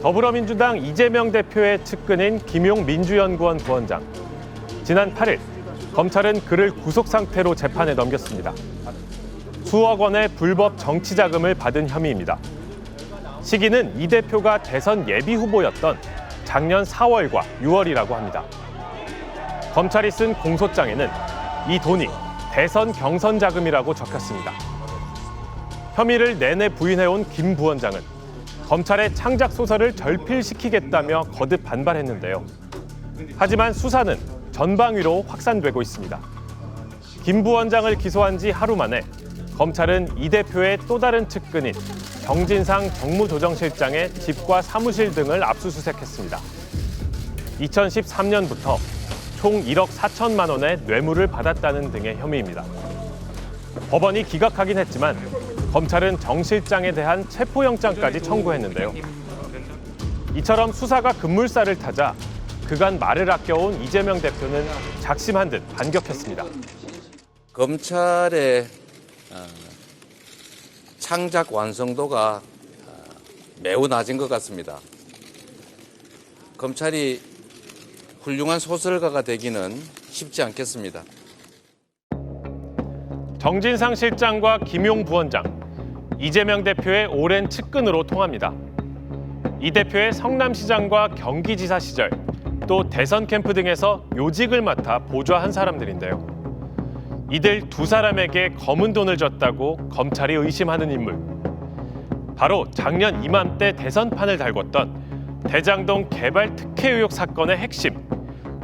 더불어민주당 이재명 대표의 측근인 김용 민주연구원 부원장. 지난 8일 검찰은 그를 구속 상태로 재판에 넘겼습니다. 수억 원의 불법 정치 자금을 받은 혐의입니다. 시기는 이 대표가 대선 예비 후보였던 작년 4월과 6월이라고 합니다. 검찰이 쓴 공소장에는 이 돈이 대선 경선 자금이라고 적혔습니다. 혐의를 내내 부인해온 김 부원장은 검찰의 창작 소설을 절필시키겠다며 거듭 반발했는데요. 하지만 수사는 전방위로 확산되고 있습니다. 김 부원장을 기소한 지 하루 만에 검찰은 이 대표의 또 다른 측근인 정진상 정무조정실장의 집과 사무실 등을 압수수색했습니다. 2013년부터 총 1억 4천만 원의 뇌물을 받았다는 등의 혐의입니다. 법원이 기각하긴 했지만 검찰은 정 실장에 대한 체포영장까지 청구했는데요. 이처럼 수사가 급물살을 타자 그간 말을 아껴온 이재명 대표는 작심한 듯 반격했습니다. 검찰의 창작 완성도가 매우 낮은 것 같습니다. 검찰이 훌륭한 소설가가 되기는 쉽지 않겠습니다. 정진상 실장과 김용 부원장, 이재명 대표의 오랜 측근으로 통합니다. 이 대표의 성남시장과 경기지사 시절, 또 대선 캠프 등에서 요직을 맡아 보좌한 사람들인데요. 이들 두 사람에게 검은 돈을 줬다고 검찰이 의심하는 인물. 바로 작년 이맘때 대선판을 달궜던 대장동 개발 특혜 의혹 사건의 핵심,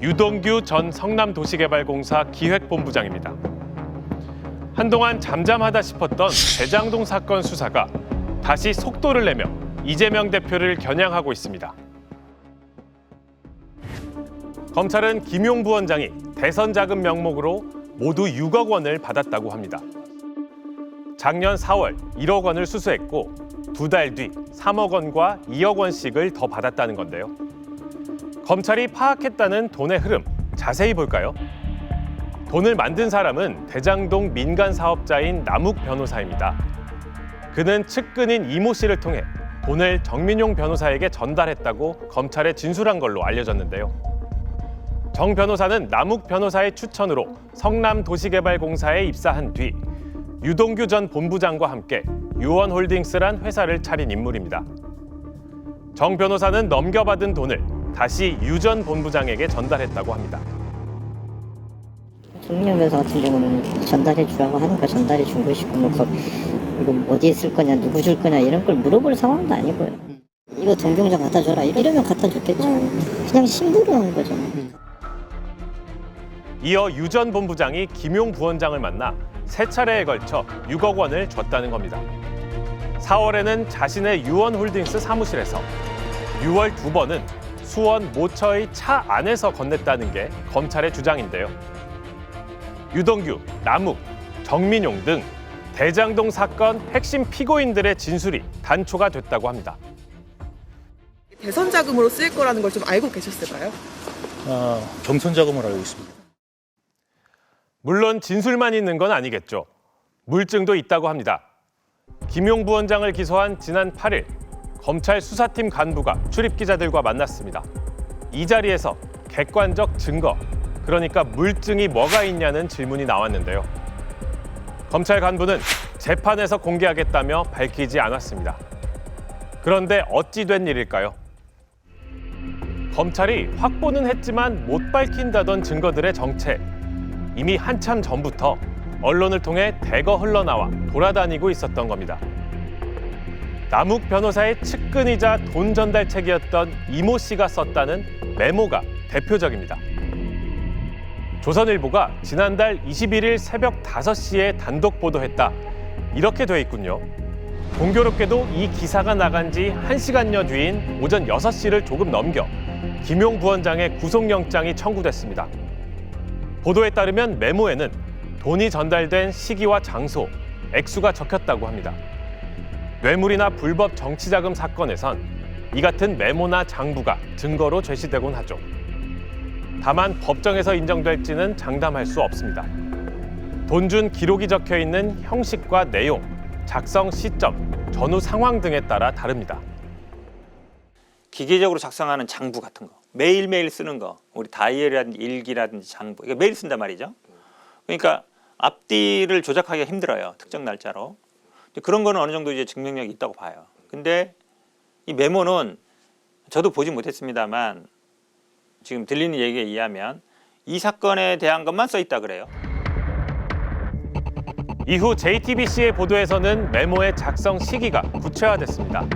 유동규 전 성남도시개발공사 기획본부장입니다. 한동안 잠잠하다 싶었던 대장동 사건 수사가 다시 속도를 내며 이재명 대표를 겨냥하고 있습니다. 검찰은 김용 부원장이 대선 자금 명목으로 모두 6억 원을 받았다고 합니다. 작년 4월 1억 원을 수수했고 2달 뒤 3억 원과 2억 원씩을 더 받았다는 건데요. 검찰이 파악했다는 돈의 흐름, 자세히 볼까요? 돈을 만든 사람은 대장동 민간 사업자인 남욱 변호사입니다. 그는 측근인 이모 씨를 통해 돈을 정민용 변호사에게 전달했다고 검찰에 진술한 걸로 알려졌는데요. 정 변호사는 남욱 변호사의 추천으로 성남도시개발공사에 입사한 뒤 유동규 전 본부장과 함께 유원홀딩스란 회사를 차린 인물입니다. 정 변호사는 넘겨받은 돈을 다시 유 전 본부장에게 전달했다고 합니다. 정민용 변호사 같은 경우는 전달해 주라고 하는 거 전달해 준 것이고 이거 어디에 쓸 거냐 누구 줄 거냐 이런 걸 물어볼 상황도 아니고요. 이거 동경장 갖다 줘라 이러면 갖다 줬겠죠. 그냥 심부름 한 거죠. 이어 유 전 본부장이 김용 부원장을 만나 세 차례에 걸쳐 6억 원을 줬다는 겁니다. 4월에는 자신의 유원홀딩스 사무실에서, 6월 2번은 수원 모처의 차 안에서 건넸다는 게 검찰의 주장인데요. 유동규, 남욱, 정민용 등 대장동 사건 핵심 피고인들의 진술이 단초가 됐다고 합니다. 대선 자금으로 쓰일 거라는 걸 좀 알고 계셨을까요? 경선 자금을 알고 있습니다. 물론 진술만 있는 건 아니겠죠. 물증도 있다고 합니다. 김용 부원장을 기소한 지난 8일 검찰 수사팀 간부가 출입기자들과 만났습니다. 이 자리에서 객관적 증거, 그러니까 물증이 뭐가 있냐는 질문이 나왔는데요. 검찰 간부는 재판에서 공개하겠다며 밝히지 않았습니다. 그런데 어찌 된 일일까요? 검찰이 확보는 했지만 못 밝힌다던 증거들의 정체, 이미 한참 전부터 언론을 통해 대거 흘러나와 돌아다니고 있었던 겁니다. 남욱 변호사의 측근이자 돈 전달책이었던 이모 씨가 썼다는 메모가 대표적입니다. 조선일보가 지난달 21일 새벽 5시에 단독 보도했다. 이렇게 돼 있군요. 공교롭게도 이 기사가 나간 지 1시간여 뒤인 오전 6시를 조금 넘겨 김용 부원장의 구속영장이 청구됐습니다. 보도에 따르면 메모에는 돈이 전달된 시기와 장소, 액수가 적혔다고 합니다. 뇌물이나 불법 정치자금 사건에선 이 같은 메모나 장부가 증거로 제시되곤 하죠. 다만 법정에서 인정될지는 장담할 수 없습니다. 돈 준 기록이 적혀 있는 형식과 내용, 작성 시점, 전후 상황 등에 따라 다릅니다. 기계적으로 작성하는 장부 같은 거, 매일매일 쓰는 거, 우리 다이어리라든지 일기라든지 장부, 이거 매일 쓴단 말이죠. 그러니까 앞뒤를 조작하기가 힘들어요. 특정 날짜로. 그런 거는 어느 정도 이제 증명력이 있다고 봐요. 근데 이 메모는 저도 보지 못했습니다만 지금 들리는 얘기에 의하면 이 사건에 대한 것만 써 있다 그래요. 이후 JTBC의 보도에서는 메모의 작성 시기가 구체화됐습니다.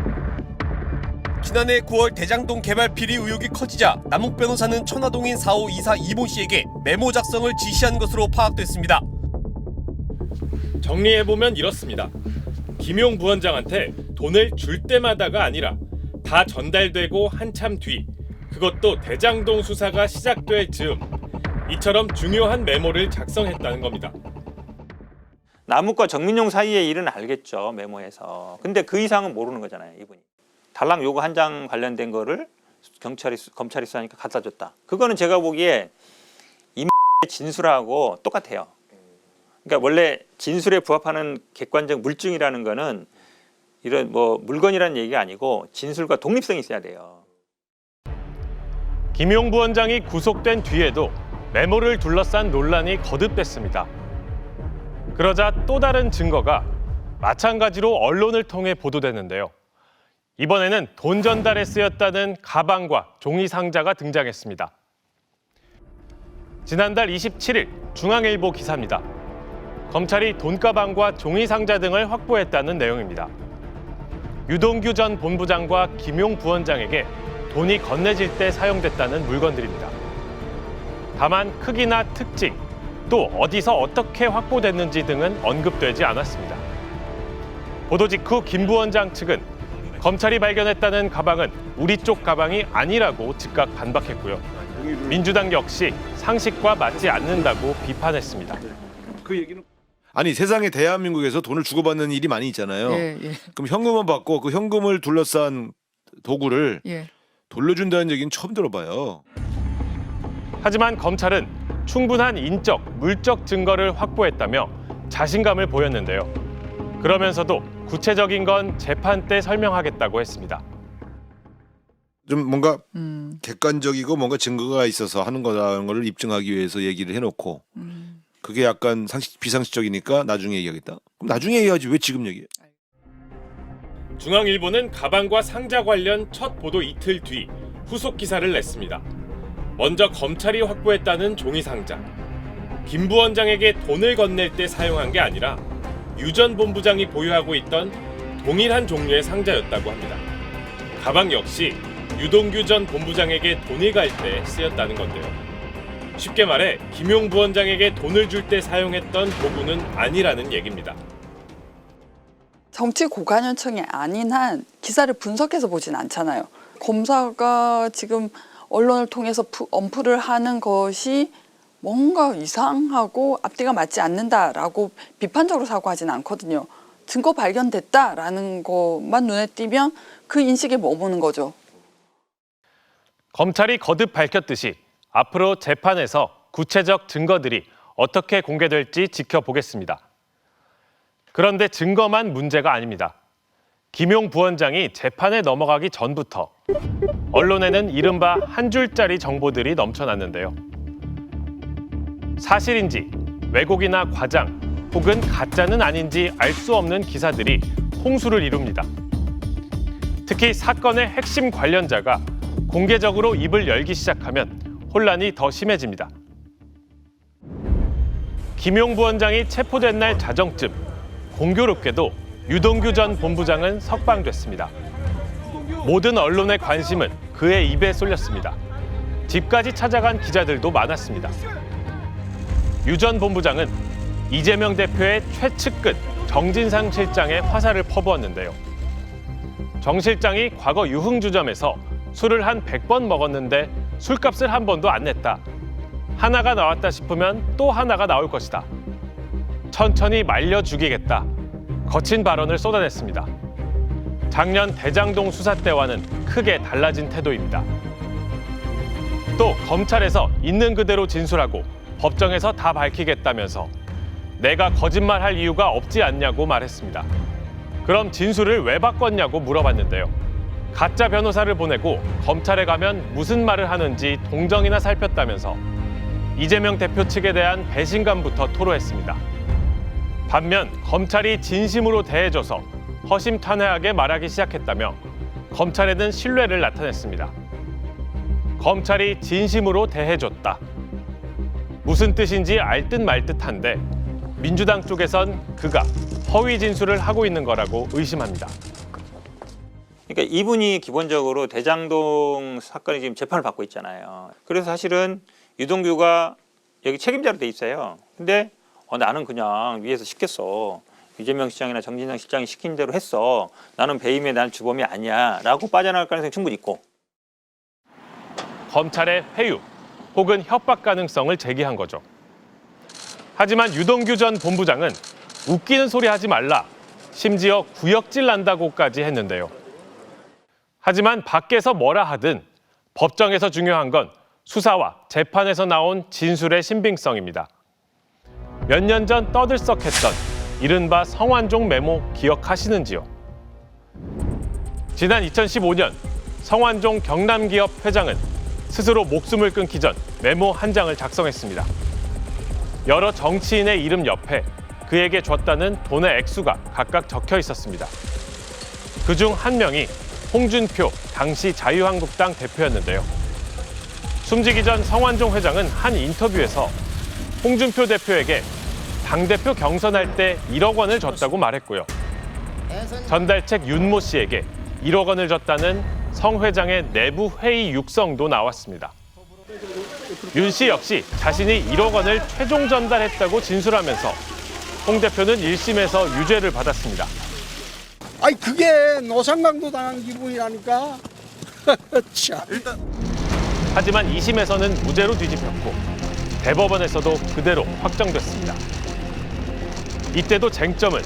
지난해 9월 대장동 개발 비리 의혹이 커지자 남욱 변호사는 천화동인 4호 이사 이모 씨에게 메모 작성을 지시한 것으로 파악됐습니다. 정리해보면 이렇습니다. 김용 부원장한테 돈을 줄 때마다가 아니라 다 전달되고 한참 뒤, 그것도 대장동 수사가 시작될 즈음, 이처럼 중요한 메모를 작성했다는 겁니다. 남욱과 정민용 사이의 일은 알겠죠, 메모에서. 근데 그 이상은 모르는 거잖아요, 이분이. 달랑 요구 한 장 관련된 거를 검찰이 수사하니까 갖다 줬다. 그거는 제가 보기에 이 진술하고 똑같아요. 그러니까 원래 진술에 부합하는 객관적 물증이라는 거는 이런 뭐 물건이라는 얘기가 아니고 진술과 독립성이 있어야 돼요. 김용 부원장이 구속된 뒤에도 메모를 둘러싼 논란이 거듭됐습니다. 그러자 또 다른 증거가 마찬가지로 언론을 통해 보도됐는데요. 이번에는 돈 전달에 쓰였다는 가방과 종이 상자가 등장했습니다. 지난달 27일 중앙일보 기사입니다. 검찰이 돈가방과 종이 상자 등을 확보했다는 내용입니다. 유동규 전 본부장과 김용 부원장에게 돈이 건네질 때 사용됐다는 물건들입니다. 다만 크기나 특징, 또 어디서 어떻게 확보됐는지 등은 언급되지 않았습니다. 보도 직후 김 부원장 측은 검찰이 발견했다는 가방은 우리 쪽 가방이 아니라고 즉각 반박했고요. 민주당 역시 상식과 맞지 않는다고 비판했습니다. 아니 세상에 대한민국에서 돈을 주고받는 일이 많이 있잖아요. 예, 예. 그럼 현금을 받고 그 현금을 둘러싼 도구를 예. 돌려준다는 얘기는 처음 들어봐요. 하지만 검찰은 충분한 인적, 물적 증거를 확보했다며 자신감을 보였는데요. 그러면서도 구체적인 건 재판 때 설명하겠다고 했습니다. 좀 뭔가 객관적이고 뭔가 증거가 있어서 하는 거라는 걸 입증하기 위해서 얘기를 해놓고 그게 약간 비상식적이니까 나중에 얘기하겠다. 그럼 나중에 얘기하지 왜 지금 얘기해? 중앙일보는 가방과 상자 관련 첫 보도 이틀 뒤 후속 기사를 냈습니다. 먼저 검찰이 확보했다는 종이 상자. 김 부원장에게 돈을 건넬 때 사용한 게 아니라 유 전 본부장이 보유하고 있던 동일한 종류의 상자였다고 합니다. 가방 역시 유동규 전 본부장에게 돈이 갈 때 쓰였다는 건데요. 쉽게 말해 김용 부원장에게 돈을 줄 때 사용했던 도구는 아니라는 얘기입니다. 정치 고관여청이 아닌 한 기사를 분석해서 보진 않잖아요. 검사가 지금 언론을 통해서 엄풀을 하는 것이 뭔가 이상하고 앞뒤가 맞지 않는다라고 비판적으로 사고하진 않거든요. 증거 발견됐다라는 것만 눈에 띄면 그 인식에 머무는 거죠. 검찰이 거듭 밝혔듯이 앞으로 재판에서 구체적 증거들이 어떻게 공개될지 지켜보겠습니다. 그런데 증거만 문제가 아닙니다. 김용 부원장이 재판에 넘어가기 전부터 언론에는 이른바 한 줄짜리 정보들이 넘쳐났는데요. 사실인지 왜곡이나 과장 혹은 가짜는 아닌지 알 수 없는 기사들이 홍수를 이룹니다. 특히 사건의 핵심 관련자가 공개적으로 입을 열기 시작하면 혼란이 더 심해집니다. 김용 부원장이 체포된 날 자정쯤 공교롭게도 유동규 전 본부장은 석방됐습니다. 모든 언론의 관심은 그의 입에 쏠렸습니다. 집까지 찾아간 기자들도 많았습니다. 유 전 본부장은 이재명 대표의 최측근 정진상 실장의 화살을 퍼부었는데요. 정 실장이 과거 유흥주점에서 술을 한 100번 먹었는데 술값을 한 번도 안 냈다. 하나가 나왔다 싶으면 또 하나가 나올 것이다. 천천히 말려 죽이겠다. 거친 발언을 쏟아냈습니다. 작년 대장동 수사 때와는 크게 달라진 태도입니다. 또 검찰에서 있는 그대로 진술하고 법정에서 다 밝히겠다면서 내가 거짓말할 이유가 없지 않냐고 말했습니다. 그럼 진술을 왜 바꿨냐고 물어봤는데요. 가짜 변호사를 보내고 검찰에 가면 무슨 말을 하는지 동정이나 살폈다면서 이재명 대표 측에 대한 배신감부터 토로했습니다. 반면 검찰이 진심으로 대해줘서 허심탄회하게 말하기 시작했다며 검찰에는 신뢰를 나타냈습니다. 검찰이 진심으로 대해줬다. 무슨 뜻인지 알 듯 말 듯한데 민주당 쪽에선 그가 허위 진술을 하고 있는 거라고 의심합니다. 그러니까 이분이 기본적으로 대장동 사건이 지금 재판을 받고 있잖아요. 그래서 사실은 유동규가 여기 책임자로 돼 있어요. 근데 나는 그냥 위에서 시켰어. 이재명 시장이나 정진상 실장이 시킨 대로 했어. 나는 배임에 난 주범이 아니야. 라고 빠져나갈 가능성이 충분히 있고. 검찰의 회유 혹은 협박 가능성을 제기한 거죠. 하지만 유동규 전 본부장은 웃기는 소리 하지 말라. 심지어 구역질 난다고까지 했는데요. 하지만 밖에서 뭐라 하든 법정에서 중요한 건 수사와 재판에서 나온 진술의 신빙성입니다. 몇 년 전 떠들썩했던 이른바 성완종 메모 기억하시는지요? 지난 2015년 성완종 경남기업 회장은 스스로 목숨을 끊기 전 메모 한 장을 작성했습니다. 여러 정치인의 이름 옆에 그에게 줬다는 돈의 액수가 각각 적혀 있었습니다. 그중 한 명이 홍준표 당시 자유한국당 대표였는데요. 숨지기 전 성완종 회장은 한 인터뷰에서 홍준표 대표에게 당대표 경선할 때 1억 원을 줬다고 말했고요. 전달책 윤모 씨에게 1억 원을 줬다는 성 회장의 내부 회의 육성도 나왔습니다. 윤 씨 역시 자신이 1억 원을 최종 전달했다고 진술하면서 홍 대표는 1심에서 유죄를 받았습니다. 아니 그게 노상강도 당한 기분이라니까. 참. 하지만 2심에서는 무죄로 뒤집혔고 대법원에서도 그대로 확정됐습니다. 이때도 쟁점은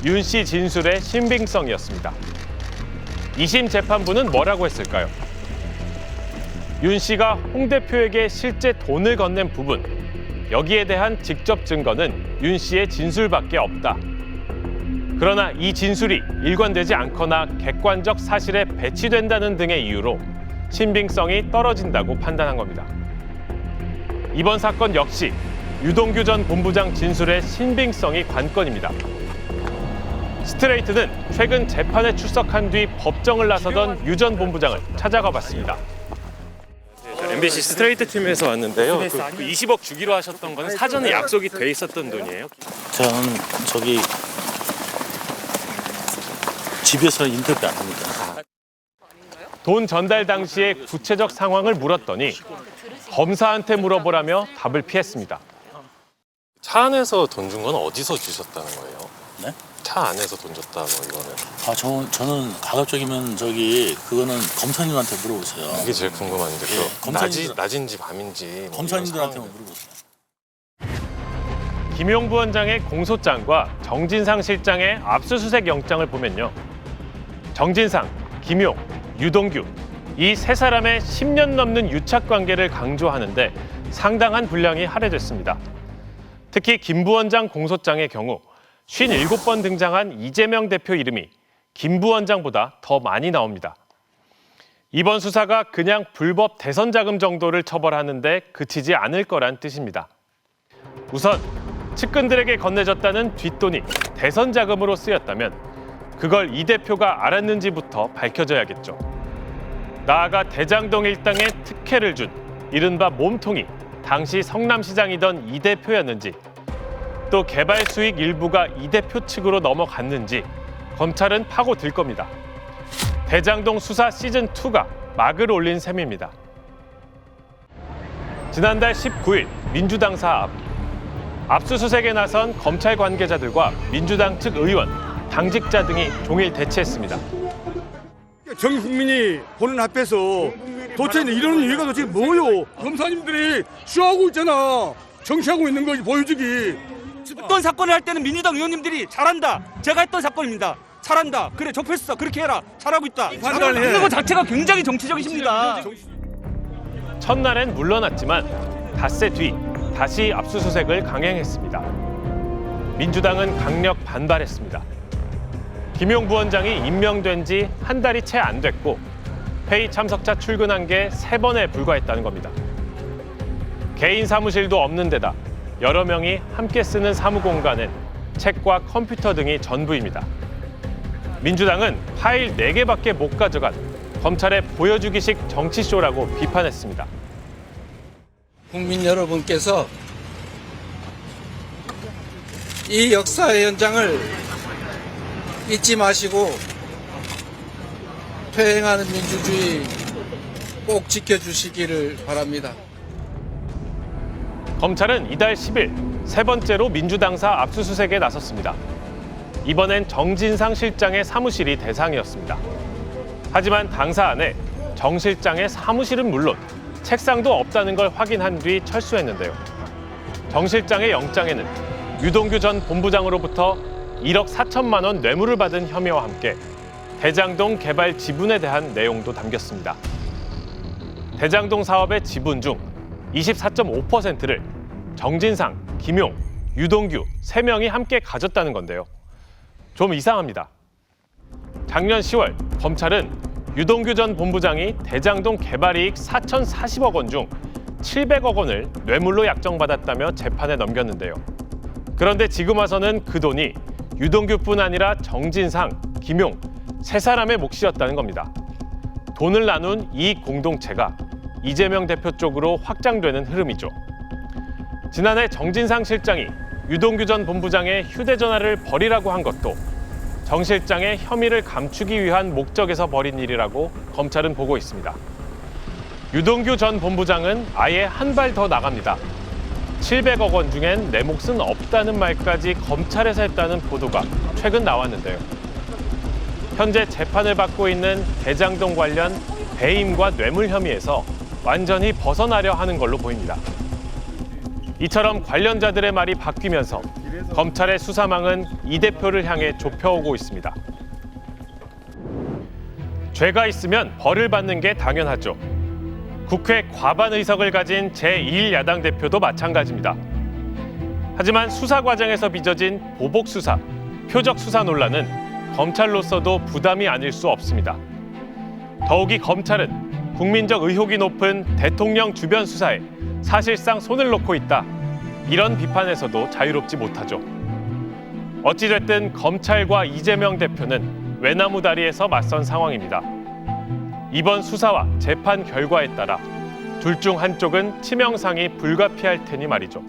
윤 씨 진술의 신빙성이었습니다. 2심 재판부는 뭐라고 했을까요? 윤 씨가 홍 대표에게 실제 돈을 건넨 부분, 여기에 대한 직접 증거는 윤 씨의 진술밖에 없다. 그러나 이 진술이 일관되지 않거나 객관적 사실에 배치된다는 등의 이유로 신빙성이 떨어진다고 판단한 겁니다. 이번 사건 역시 유동규 전 본부장 진술의 신빙성이 관건입니다. 스트레이트는 최근 재판에 출석한 뒤 법정을 나서던 유 전 본부장을 찾아가 봤습니다. MBC 스트레이트 팀에서 왔는데요. 그 20억 주기로 하셨던 건 사전에 약속이 돼 있었던 돈이에요? 저는 저기 집에서는 인터뷰 안 합니다. 돈 전달 당시의 구체적 상황을 물었더니 검사한테 물어보라며 답을 피했습니다. 차 안에서 돈 준 건 어디서 주셨다는 거예요? 네? 차 안에서 돈 줬다고 이거는. 저는 가급적이면 그거는 검사님한테 물어보세요. 그게 제일 궁금한데 낮인지 밤인지 검사님들한테만 물어보세요. 김용 부원장의 공소장과 정진상 실장의 압수수색 영장을 보면요. 정진상, 김용, 유동규 이 세 사람의 10년 넘는 유착 관계를 강조하는데 상당한 분량이 할애됐습니다. 특히 김 부원장 공소장의 경우 57번 등장한 이재명 대표 이름이 김 부원장보다 더 많이 나옵니다. 이번 수사가 그냥 불법 대선 자금 정도를 처벌하는 데 그치지 않을 거란 뜻입니다. 우선 측근들에게 건네졌다는 뒷돈이 대선 자금으로 쓰였다면 그걸 이 대표가 알았는지부터 밝혀져야겠죠. 나아가 대장동 일당에 특혜를 준 이른바 몸통이 당시 성남시장이던 이 대표였는지 또 개발 수익 일부가 이 대표 측으로 넘어갔는지 검찰은 파고들 겁니다. 대장동 수사 시즌2가 막을 올린 셈입니다. 지난달 19일 민주당 사 앞 압수수색에 나선 검찰 관계자들과 민주당 측 의원, 당직자 등이 종일 대치했습니다. 전 국민이 보는 앞에서 도대체 이런 이유가 도대체 뭐요? 검사님들이 쇼하고 있잖아. 정치하고 있는 거 보여주기. 어떤 사건을 할 때는 민주당 의원님들이 잘한다. 제가 했던 사건입니다. 잘한다. 그래 접했어. 그렇게 해라. 잘하고 있다. 판단을 해. 이런 거 자체가 굉장히 정치적이십니다. 첫날엔 물러났지만 닷새 뒤 다시 압수수색을 강행했습니다. 민주당은 강력 반발했습니다. 김용 부원장이 임명된 지 한 달이 채 안 됐고 회의 참석자 출근한 게 3번에 불과했다는 겁니다. 개인 사무실도 없는 데다 여러 명이 함께 쓰는 사무 공간은 책과 컴퓨터 등이 전부입니다. 민주당은 파일 4개밖에 못 가져간 검찰의 보여주기식 정치쇼라고 비판했습니다. 국민 여러분께서 이 역사의 현장을 잊지 마시고 퇴행하는 민주주의 꼭 지켜주시기를 바랍니다. 검찰은 이달 10일 3번째로 민주당사 압수수색에 나섰습니다. 이번엔 정진상 실장의 사무실이 대상이었습니다. 하지만 당사 안에 정 실장의 사무실은 물론 책상도 없다는 걸 확인한 뒤 철수했는데요. 정 실장의 영장에는 유동규 전 본부장으로부터 1억 4천만 원 뇌물을 받은 혐의와 함께 대장동 개발 지분에 대한 내용도 담겼습니다. 대장동 사업의 지분 중 24.5%를 정진상, 김용, 유동규 3명이 함께 가졌다는 건데요. 좀 이상합니다. 작년 10월 검찰은 유동규 전 본부장이 대장동 개발이익 4,040억 원 중 700억 원을 뇌물로 약정받았다며 재판에 넘겼는데요. 그런데 지금 와서는 그 돈이 유동규뿐 아니라 정진상, 김용 3사람의 몫이었다는 겁니다. 돈을 나눈 이익 공동체가 이재명 대표 쪽으로 확장되는 흐름이죠. 지난해 정진상 실장이 유동규 전 본부장의 휴대전화를 버리라고 한 것도 정 실장의 혐의를 감추기 위한 목적에서 벌인 일이라고 검찰은 보고 있습니다. 유동규 전 본부장은 아예 한 발 더 나갑니다. 700억 원 중엔 내 몫은 없다는 말까지 검찰에서 했다는 보도가 최근 나왔는데요. 현재 재판을 받고 있는 대장동 관련 배임과 뇌물 혐의에서 완전히 벗어나려 하는 걸로 보입니다. 이처럼 관련자들의 말이 바뀌면서 검찰의 수사망은 이 대표를 향해 좁혀오고 있습니다. 죄가 있으면 벌을 받는 게 당연하죠. 국회 과반 의석을 가진 제1야당 대표도 마찬가지입니다. 하지만 수사 과정에서 빚어진 보복 수사, 표적 수사 논란은 검찰로서도 부담이 아닐 수 없습니다. 더욱이 검찰은 국민적 의혹이 높은 대통령 주변 수사에 사실상 손을 놓고 있다. 이런 비판에서도 자유롭지 못하죠. 어찌됐든 검찰과 이재명 대표는 외나무다리에서 맞선 상황입니다. 이번 수사와 재판 결과에 따라 둘 중 한쪽은 치명상이 불가피할 테니 말이죠.